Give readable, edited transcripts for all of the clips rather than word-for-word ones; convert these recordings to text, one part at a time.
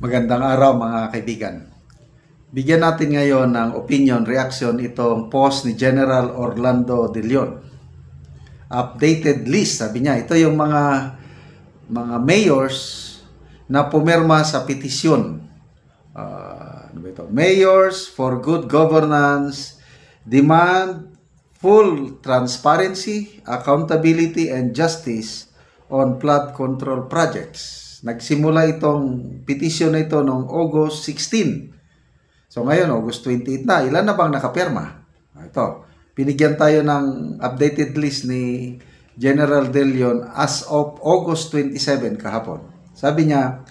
Magandang araw mga kaibigan. Bigyan natin ngayon ng opinion, reaction itong post ni General Orlando De Leon. Updated list, sabi niya. Ito yung mga mayors na pumirma sa petisyon. Ano ba ito? Mayors for Good Governance demand full transparency, accountability, and justice on flood control projects. Nagsimula itong petition na ito noong August 16. So ngayon, August 28 na. Ilan na bang nakapirma? Ito, binigyan tayo ng updated list ni General De Leon as of August 27 kahapon. Sabi niya,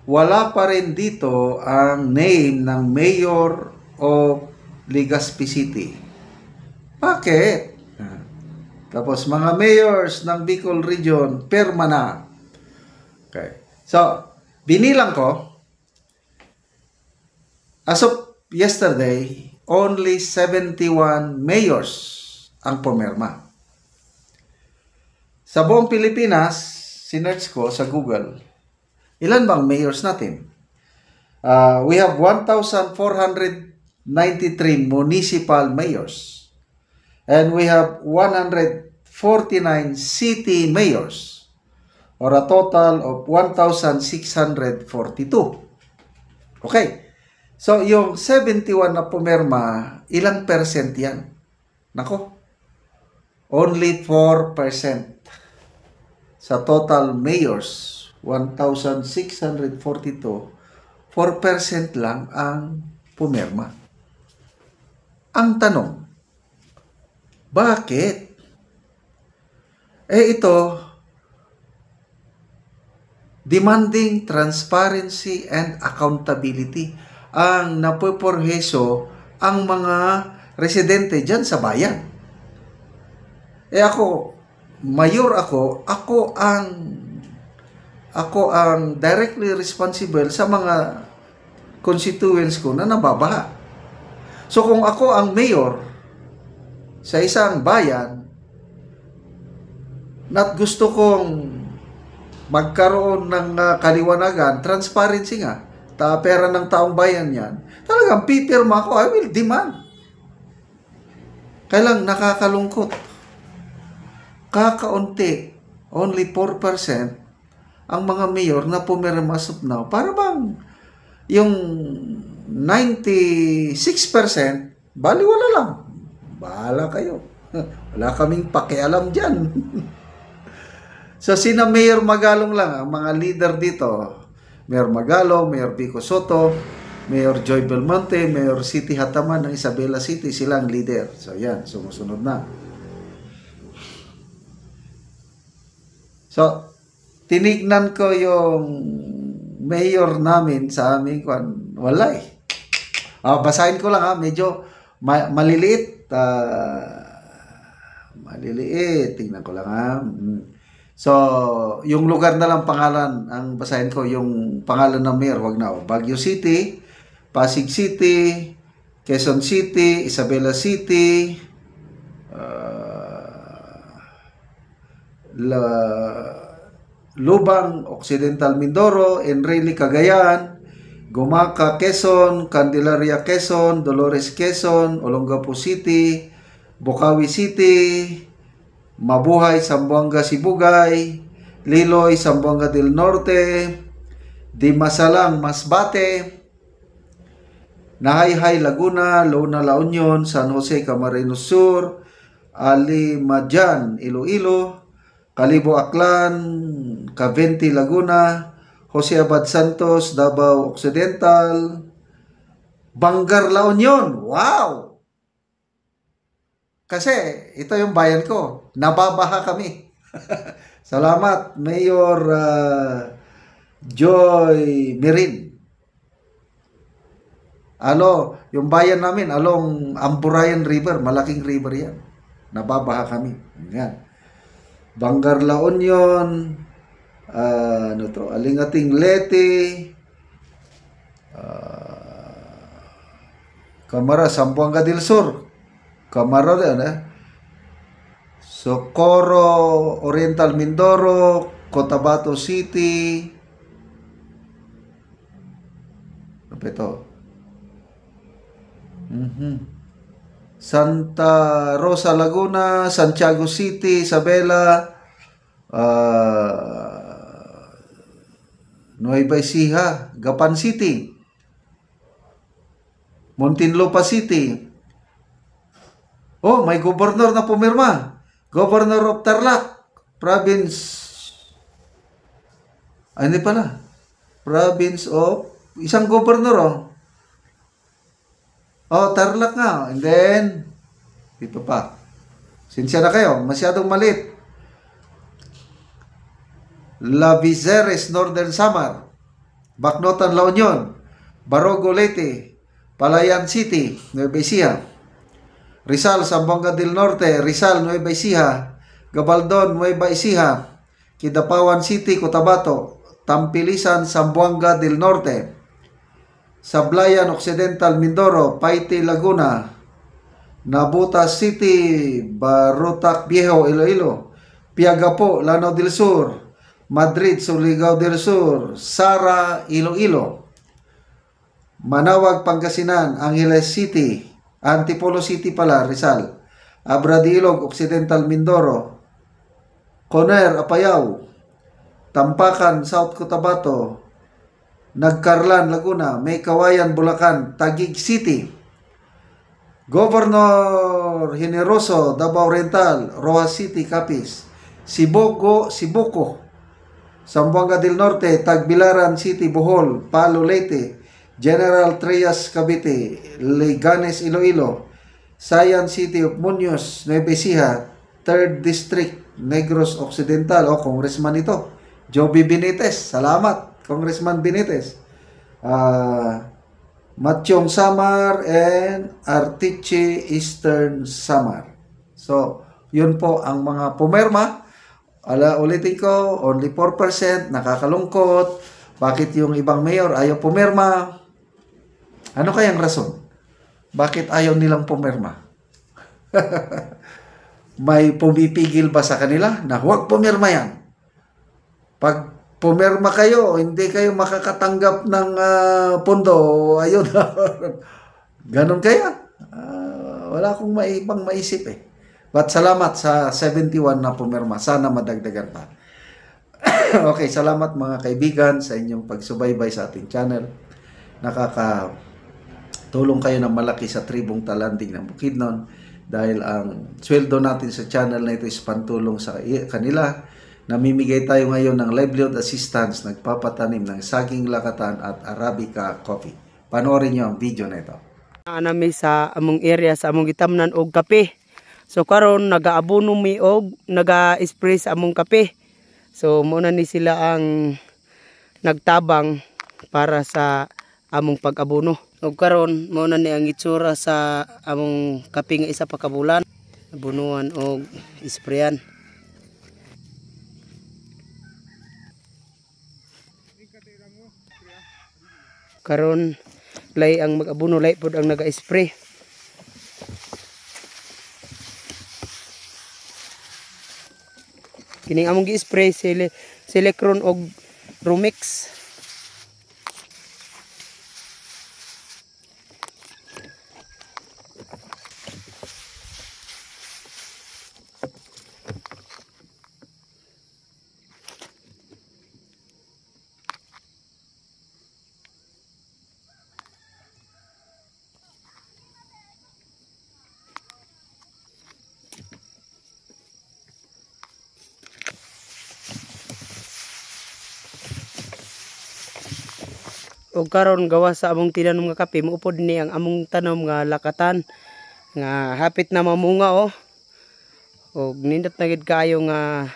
wala pa rin dito ang name ng Mayor of Legazpi City. Bakit? Tapos mga mayors ng Bicol Region, pirma na. Okay. So, binilang ko, as of yesterday, only 71 mayors ang pumirma. Sa buong Pilipinas, sinearch ko sa Google, ilan bang mayors natin? We have 1,493 municipal mayors. And we have 149 city mayors. Or a total of 1,642. Okay. So, yung 71 na pumirma, ilang percent yan? Nako, only 4% sa total mayors, 1,642, 4% lang ang pumirma. Ang tanong, bakit? Ito, demanding transparency and accountability ang napoporheso ang mga residente dyan sa bayan. Ako, mayor ako ang directly responsible sa mga constituents ko na nababaha. So kung ako ang mayor sa isang bayan at gusto kong magkaroon ng kaliwanagan, transparency nga, pera ng taong bayan yan, talagang pipirma ko, I will demand. Kailang nakakalungkot. Kakaunti, only 4% ang mga mayor na pumirma as of now. Para bang yung 96%, baliwala lang. Bahala kayo. Wala kaming pakialam dyan. So, sina Mayor Magalong lang, ang mga leader dito. Mayor Magalong, Mayor Vico Soto, Mayor Joy Belmonte, Mayor City Hataman ng Isabela City, silang leader. So, yan, sumusunod na. So, tinignan ko yung mayor namin sa aming wala eh. Basahin ko lang medyo maliliit. Maliliit. Tingnan ko lang So, yung lugar na lang pangalan, ang basahin ko, yung pangalan ng mayor, wag na. Baguio City, Pasig City, Quezon City, Isabela City, Lubang, Occidental Mindoro, Enrile, Cagayan, Gumaca, Quezon, Candelaria, Quezon, Dolores, Quezon, Olongapo City, Bocaue City, Mabuhay, Zamboanga, Sibugay, Liloy, Zamboanga del Norte, Dimasalang, Masbate, Nahayhay, Laguna, Lona, La Union, San Jose, Camarines Sur, Alimajan, Iloilo, Calibo, Aklan, Cavite, Laguna, Jose Abad Santos, Davao Occidental, Bangar, La Union. Wow! Kasi ito yung bayan ko. Nababaha kami. Salamat, Mayor Joy Mirin. Yung bayan namin, along Amburayan River, malaking river yan. Nababaha kami. Yan. Bangar, La Union, Alingating, Leyte, Camara, Zamboanga del Sur, Camara, Socorro, Oriental, Mindoro, Cotabato City, Ano pa ito? Santa Rosa, Laguna, Santiago City, Isabela, Nueva Ecija, Gapan City, Muntinlupa City. Oh, may gobernador na pumirma. Governor of Tarlac, province. Ay, hindi pala. Province of, isang gobernador, oh. Oh, Tarlac nga. And then, ito pa. Sinsya na kayo, masyadong malit. La Vizeres, Northern Samar, Bacnotan, La Union, Barogo, Leyte, Palayan City, Nueva Ecija, Rizal, Zamboanga del Norte, Rizal, Nueva Ecija, Gabaldon, Nueva Ecija, Kidapawan City, Cotabato, Tampilisan, Zamboanga del Norte, Sablayan Occidental, Mindoro, Paite, Laguna, Nabutas City, Barotac Viejo, Iloilo, Piagapo, Lanao del Sur, Madrid, Surigao del Sur, Sara, Iloilo, Manawag, Pangasinan, Angeles City, Antipolo City pala, Rizal, Abradilog, Occidental, Mindoro, Coner, Apayao, Tampakan, South Cotabato, Nagcarlan, Laguna, May Kawayan, Bulacan, Taguig City, Governor Generoso, Davao Oriental, Rojas City, Capiz, Sibuco, Zamboanga del Norte, Tagbilaran City, Bohol, Palo, Leyte, General Trias, Cavite, Leganes, Iloilo, Sayan City of Muñoz, Nueva Ecija, 3rd District, Negros Occidental. O, Congressman ito. Joby Benitez. Salamat, Congressman Benitez. Matchong Samar and Artiche Eastern Samar. So, yun po ang mga pumirma. Ulitin ko, only 4%, nakakalungkot. Bakit yung ibang mayor ayaw pumirma? Ano kayang rason? Bakit ayaw nilang pumirma? May pumipigil ba sa kanila na huwag pumirma yan? Pag pumirma kayo, hindi kayo makakatanggap ng pondo. Ayun. Ganon kaya? Wala akong ibang maisip eh. But salamat sa 71 na pumirma. Sana madagdagan pa. Okay, salamat mga kaibigan sa inyong pagsubaybay sa ating channel. Nakakatulong kayo ng malaki sa tribong Talanding ng Bukidnon dahil ang sweldo natin sa channel na ito is pantulong sa kanila. Namimigay tayo ngayon ng livelihood assistance, nagpapatanim ng saging lakatan at Arabica coffee. Panoorin nyo ang video na ito. Anami sa among area sa among gitamnan og kape. So karon nagaabono mi og naga-spray sa among kape. So muna ni sila ang nagtabang para sa among pag-abono. Og karon muna ni ang itsura sa among kape nga isa pa ka bulan. Abunuan og sprayan. Karon lay ang mag-abono lay pod ang naga-spray. Kining among gi-spray Silicron og Rumix. O karon gawa sa among tinanom nga kape muupod ni ang among tanom nga lakatan nga hapit na mamunga og nindot na gid kaayo nga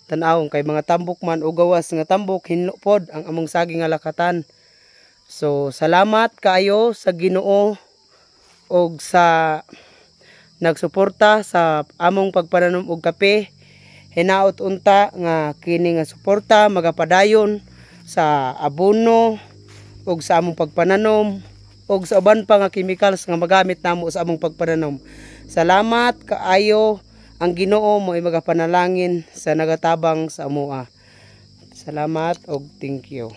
tan-awon kay mga tambok man o gawas nga tambok hinlo pod ang among saging nga lakatan. So salamat kaayo sa Ginoo og sa nagsuporta sa among pagpananom og kape. Hinaot unta nga kini nga suporta magapadayon sa abono og sa among pagpananom og sa uban pa nga chemicals nga magamit namo sa among pagpananom. Salamat kaayo, ang Ginoo mo ay magapanalangin sa nagatabang sa amoa. Salamat og thank you.